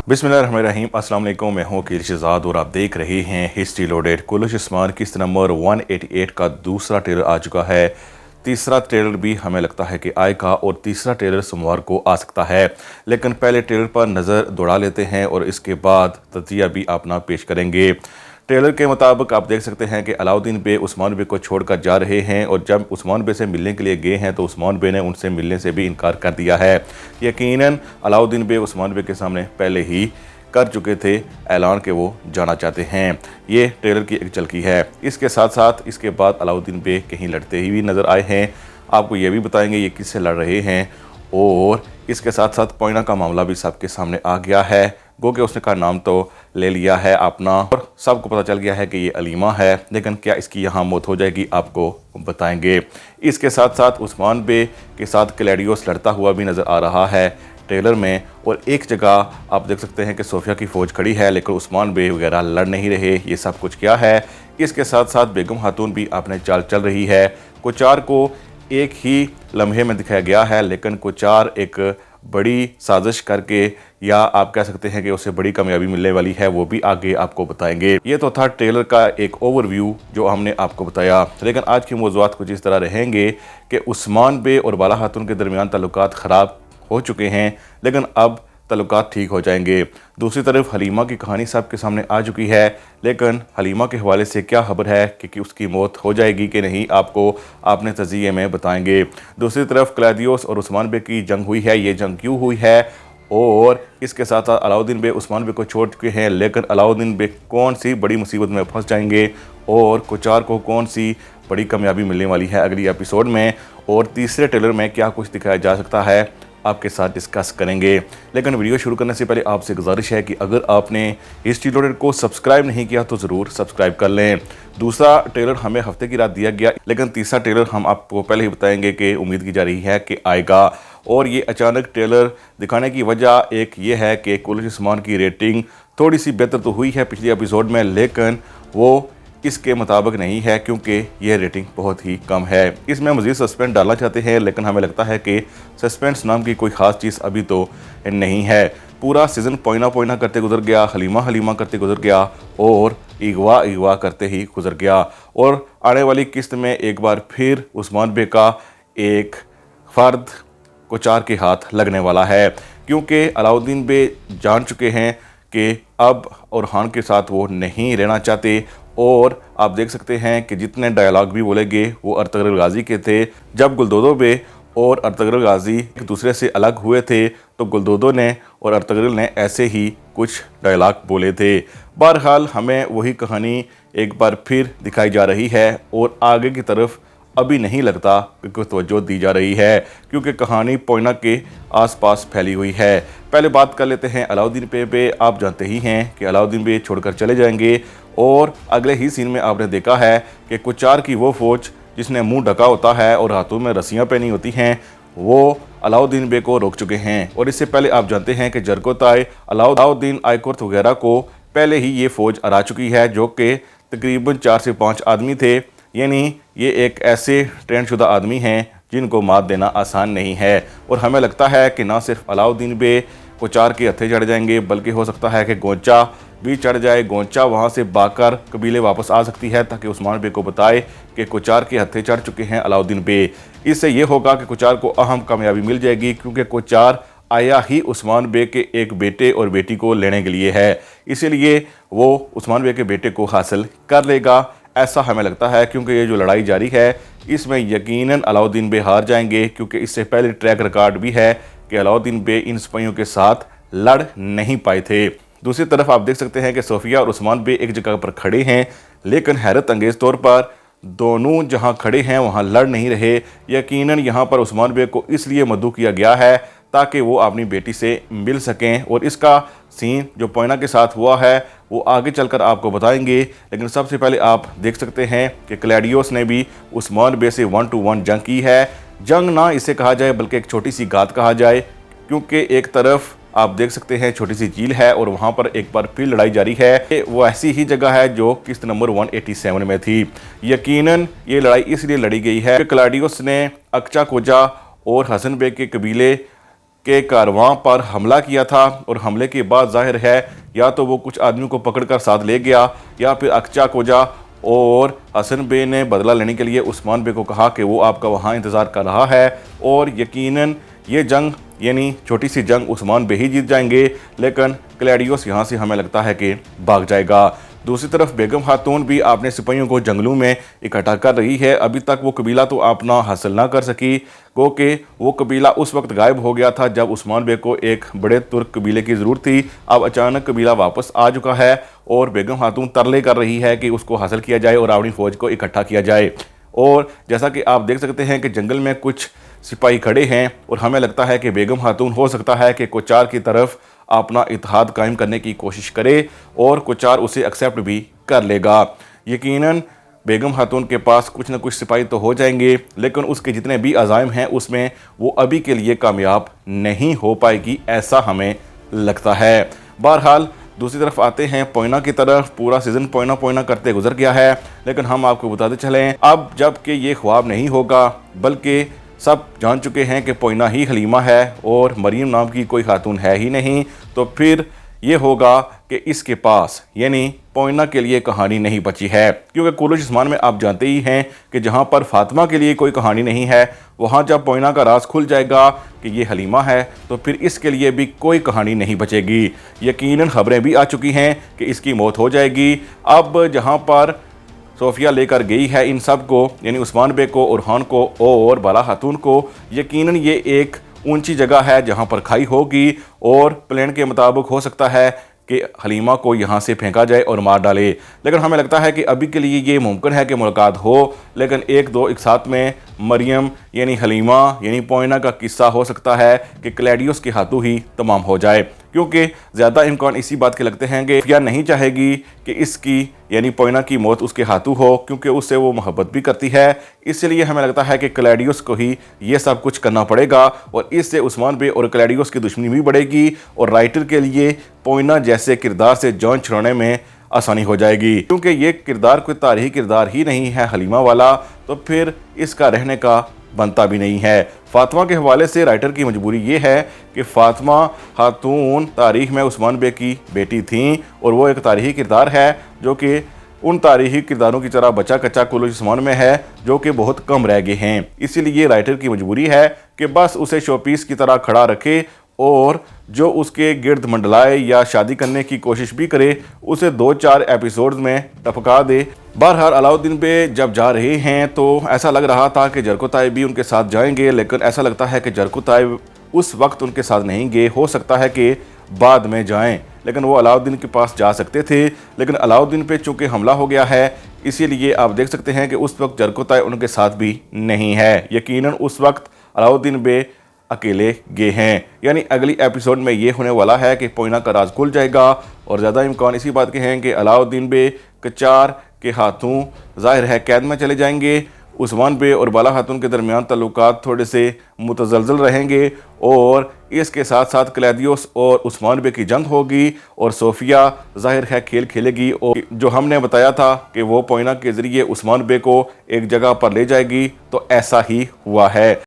बिस्मिल्लाहिर्रहमानिर्रहीम। अस्सलाम वालेकुम। मैं हूं अकील शहजाद और आप देख रहे हैं हिस्ट्री लोडेड। कुलुश उस्मान किस्त नंबर 188 का दूसरा ट्रेलर आ चुका है। तीसरा ट्रेलर भी हमें लगता है कि आएगा और तीसरा ट्रेलर सोमवार को आ सकता है। लेकिन पहले ट्रेलर पर नज़र दौड़ा लेते हैं और इसके बाद तजिया भी अपना पेश करेंगे। ट्रेलर के मुताबिक आप देख सकते हैं कि अलाउद्दीन बे उस्मान बे को छोड़कर जा रहे हैं और जब उस्मान बे से मिलने के लिए गए हैं तो उस्मान बे ने उनसे मिलने से भी इनकार कर दिया है। यकीनन अलाउद्दीन बे उस्मान बे के सामने पहले ही कर चुके थे ऐलान कि वो जाना चाहते हैं। ये ट्रेलर की एक झलकी है। इसके साथ साथ इसके बाद अलाउद्दीन बे कहीं लड़ते ही भी नज़र आए हैं। आपको ये भी बताएंगे ये किससे लड़ रहे हैं और इसके साथ साथ पोइना का मामला भी सबके सामने आ गया है। गो के उसने का नाम तो ले लिया है अपना और सबको पता चल गया है कि ये अलीमा है, लेकिन क्या इसकी यहाँ मौत हो जाएगी आपको बताएंगे। इसके साथ साथ उस्मान बे के साथ क्लैडियोस लड़ता हुआ भी नज़र आ रहा है ट्रेलर में और एक जगह आप देख सकते हैं कि सोफिया की फ़ौज खड़ी है लेकिन उस्मान बे वगैरह लड़ नहीं रहे। ये सब कुछ क्या है। इसके साथ साथ बेगम खातून भी अपने चाल चल रही है। कोचार को एक ही लम्हे में दिखाया गया है लेकिन कोचार एक बड़ी साजिश करके या आप कह सकते हैं कि उसे बड़ी कामयाबी मिलने वाली है, वो भी आगे आपको बताएंगे। ये तो था ट्रेलर का एक ओवरव्यू जो हमने आपको बताया। लेकिन आज की मौज़ूआत कुछ इस तरह रहेंगे कि उस्मान बे और बाला खातून के दरमियान ताल्लुकात ख़राब हो चुके हैं लेकिन अब ताल्लुकात ठीक हो जाएंगे। दूसरी तरफ हलीमा की कहानी सबके सामने आ चुकी है लेकिन हलीमा के हवाले से क्या खबर है कि उसकी मौत हो जाएगी कि नहीं, आपको अपने तज़िये में बताएंगे। दूसरी तरफ क्लैदियोस और उस्मान बे की जंग हुई है। ये जंग क्यों हुई है और इसके साथ साथ अलाउद्दीन बे उस्मान बे को छोड़ चुके हैं लेकिन अलाउद्दीन बे कौन सी बड़ी मुसीबत में फंस जाएंगे और कोचार को कौन सी बड़ी कामयाबी मिलने वाली है अगली एपिसोड में और तीसरे ट्रेलर में क्या कुछ दिखाया जा सकता है आपके साथ डिस्कस करेंगे। लेकिन वीडियो शुरू करने से पहले आपसे गुजारिश है कि अगर आपने हिस्ट्री लोडेड को सब्सक्राइब नहीं किया तो ज़रूर सब्सक्राइब कर लें। दूसरा ट्रेलर हमें हफ्ते की रात दिया गया लेकिन तीसरा ट्रेलर हम आपको पहले ही बताएंगे कि उम्मीद की जा रही है कि आएगा। और ये अचानक ट्रेलर दिखाने की वजह एक ये है कि कुलुश उस्मान की रेटिंग थोड़ी सी बेहतर तो हुई है पिछले एपिसोड में लेकिन वो इसके मुताबिक नहीं है क्योंकि ये रेटिंग बहुत ही कम है। इसमें मज़ीद सस्पेंस डालना चाहते हैं लेकिन हमें लगता है कि सस्पेंस नाम की कोई ख़ास चीज़ अभी तो नहीं है। पूरा सीज़न पोइना पोइना करते गुजर गया, हलीमा हलीमा करते गुजर गया और इगवा इगवा करते ही गुजर गया। और आने वाली किस्त में एक बार फिर उस्मान बे का एक फ़र्द कोचार के हाथ लगने वाला है क्योंकि अलाउद्दीन बे जान चुके हैं कि अब ओरहान के साथ वो नहीं रहना चाहते। और आप देख सकते हैं कि जितने डायलॉग भी बोले गए वो अर्तगरुल गाजी के थे। जब गुलदोदो बे और अर्तगरुल गाजी एक दूसरे से अलग हुए थे तो गुलदोदो ने और अर्तगरुल ने ऐसे ही कुछ डायलॉग बोले थे। बहरहाल हमें वही कहानी एक बार फिर दिखाई जा रही है और आगे की तरफ अभी नहीं लगता कि कुछ तवज्जो दी जा रही है क्योंकि कहानी पोइना के आसपास फैली हुई है। पहले बात कर लेते हैं अलाउद्दीन पे। आप जानते ही हैं कि अलाउद्दीन बे छोड़कर चले जाएंगे और अगले ही सीन में आपने देखा है कि कोचार की वो फौज जिसने मुंह ढका होता है और हाथों में रस्सियां पहनी होती हैं वो अलाउद्दीन बे को रोक चुके हैं। और इससे पहले आप जानते हैं कि जरकोताय अलाउद्दीन आइकुर्त वगैरह को पहले ही ये फ़ौज हरा चुकी है जो कि तकरीबन 4 से 5 आदमी थे। यानी ये एक ऐसे ट्रेंड शुदा आदमी हैं जिनको मात देना आसान नहीं है। और हमें लगता है कि ना सिर्फ अलाउद्दीन बे कोचार के हत्थे चढ़ जाएंगे बल्कि हो सकता है कि गोंचा भी चढ़ जाए। गोंचा वहाँ से भागकर कबीले वापस आ सकती है ताकि उस्मान बे को बताए कि कोचार के हत्थे चढ़ चुके हैं अलाउद्दीन बे। इससे ये होगा कि कोचार को अहम कामयाबी मिल जाएगी क्योंकि कोचार आया ही उस्मान बे के एक बेटे और बेटी को लेने के लिए है, इसीलिए वो उस्मान बे के बेटे को हासिल कर लेगा ऐसा हमें लगता है। क्योंकि ये जो लड़ाई जारी है इसमें यकीनन अलाउद्दीन बे हार जाएंगे क्योंकि इससे पहले ट्रैक रिकॉर्ड भी है कि अलाउद्दीन बे इन सिपाहियों के साथ लड़ नहीं पाए थे। दूसरी तरफ आप देख सकते हैं कि सोफिया और उस्मान बे एक जगह पर खड़े हैं लेकिन हैरत अंगेज़ तौर पर दोनों जहां खड़े हैं वहां लड़ नहीं रहे। यकीनन यहां पर उस्मान बे को इसलिए मद्दू किया गया है ताकि वो अपनी बेटी से मिल सकें और इसका सीन जो पोइना के साथ हुआ है वो आगे चलकर आपको बताएंगे। लेकिन सबसे पहले आप देख सकते हैं कि क्लैडियोस ने भी उस्मान बे से 1-to-1 जंग की है। जंग ना इसे कहा जाए बल्कि एक छोटी सी गात कहा जाए क्योंकि एक तरफ आप देख सकते हैं छोटी सी झील है और वहां पर एक बार फिर लड़ाई जारी है। वो ऐसी ही जगह है जो किस्त नंबर 187 में थी। यकीनन ये लड़ाई इसलिए लड़ी गई है कि क्लैडियोस ने अक्चा कोजा और हसन बे के कबीले के कारवां पर हमला किया था और हमले के बाद जाहिर है या तो वो कुछ आदमियों को पकड़कर साथ ले गया या फिर अक्चा कोजा और हसन बे ने बदला लेने के लिए उस्मान बे को कहा कि वो आपका वहाँ इंतज़ार कर रहा है और यकीनन ये जंग यानी छोटी सी जंग उस्मान बे ही जीत जाएंगे, लेकिन क्लैडियोस यहाँ से हमें लगता है कि भाग जाएगा। दूसरी तरफ बेगम खातून भी अपने सिपाहियों को जंगलों में इकट्ठा कर रही है। अभी तक वो कबीला तो अपना हासिल ना कर सकी, क्योंकि वो कबीला उस वक्त गायब हो गया था जब उस्मान बे को एक बड़े तुर्क कबीले की ज़रूरत थी। अब अचानक कबीला वापस आ चुका है और बेगम खातून तरले कर रही है कि उसको हासिल किया जाए और अपनी फ़ौज को इकट्ठा किया जाए। और जैसा कि आप देख सकते हैं कि जंगल में कुछ सिपाही खड़े हैं और हमें लगता है कि बेगम खातून हो सकता है कि कोचार की तरफ अपना इत्तेहाद कायम करने की कोशिश करे और कोचार उसे एक्सेप्ट भी कर लेगा। यकीनन बेगम खातून के पास कुछ न कुछ सिपाही तो हो जाएंगे, लेकिन उसके जितने भी अज़ाइम हैं उसमें वो अभी के लिए कामयाब नहीं हो पाएगी, ऐसा हमें लगता है। बहरहाल दूसरी तरफ आते हैं पोइना की तरफ। पूरा सीज़न पोइना पोइना करते गुजर गया है, लेकिन हम आपको बताते चलें अब जबकि ये ख्वाब नहीं होगा, बल्कि सब जान चुके हैं कि पोइना ही हलीमा है और मरीम नाम की कोई खातून है ही नहीं, तो फिर ये होगा कि इसके पास यानी पोइना के लिए कहानी नहीं बची है। क्योंकि कुलुश उस्मान में आप जानते ही हैं कि जहाँ पर फातिमा के लिए कोई कहानी नहीं है, वहाँ जब पोइना का राज खुल जाएगा कि ये हलीमा है, तो फिर इसके लिए भी कोई कहानी नहीं बचेगी। यकीनन खबरें भी आ चुकी हैं कि इसकी मौत हो जाएगी। अब जहाँ पर सोफिया लेकर गई है इन सब को यानी उस्मान बे को, उरहान को और बाला खातून को, यकीनन ये एक ऊंची जगह है जहां पर खाई होगी और प्लान के मुताबिक हो सकता है कि हलीमा को यहां से फेंका जाए और मार डाले। लेकिन हमें लगता है कि अभी के लिए ये मुमकिन है कि मुलाकात हो, लेकिन एक दो एक साथ में मरियम यानी हलीमा यानी पोइना का किस्सा हो सकता है कि क्लैडियोस के हाथों ही तमाम हो जाए, क्योंकि ज़्यादा इम्कान इसी बात के लगते हैं कि सोफिया नहीं चाहेगी कि इसकी यानी पोइना की मौत उसके हाथों हो, क्योंकि उससे वो मोहब्बत भी करती है। इसलिए हमें लगता है कि क्लैडियोस को ही ये सब कुछ करना पड़ेगा और इससे उस्मान बे और क्लैडियोस की दुश्मनी भी बढ़ेगी और राइटर के लिए पोइना जैसे किरदार से जान छुड़ाने में आसानी हो जाएगी, क्योंकि ये किरदार कोई तारीखी किरदार ही नहीं है हलीमा वाला, तो फिर इसका रहने का बनता भी नहीं है। फातिमा के हवाले से राइटर की मजबूरी ये है कि फातिमा खातून तारीख में उस्मान बे की बेटी थीं और वो एक तारीखी किरदार है जो कि उन तारीखी किरदारों की तरह बचा कच्चा कुलुश उस्मान में है जो कि बहुत कम रह गए हैं। इसीलिए राइटर की मजबूरी है कि बस उसे शोपीस की तरह खड़ा रखे और जो उसके गिर्द मंडलाए या शादी करने की कोशिश भी करे उसे 2-4 एपिसोड्स में टपका दे। बहरहाल अलाउद्दीन बे जब जा रहे हैं तो ऐसा लग रहा था कि जरकोताई भी उनके साथ जाएंगे, लेकिन ऐसा लगता है कि जरकोताई उस वक्त उनके साथ नहीं गए। हो सकता है कि बाद में जाएं, लेकिन वो अलाउद्दीन के पास जा सकते थे, लेकिन अलाउद्दीन पे चूँकि हमला हो गया है इसीलिए आप देख सकते हैं कि उस वक्त जरकोताई उनके साथ भी नहीं है। यकीनन उस वक्त अलाउद्दीन बे अकेले गए हैं। यानी अगली एपिसोड में ये होने वाला है कि पोइना का राज खुल जाएगा और ज़्यादा इम्कान इसी बात के हैं कि अलाउद्दीन बे कचार के हाथों जाहिर है कैद में चले जाएंगे। उस्मान बे और बाला खातून के दरमियान ताल्लुकात थोड़े से मुतज़लज़ल रहेंगे और इसके साथ साथ क्लैदियोस और उस्मान बे की जंग होगी और सोफिया जाहिर है खेल खेलेगी और जो हमने बताया था कि वो पोइना के ज़रिए उस्मान बे को एक जगह पर ले जाएगी, तो ऐसा ही हुआ है।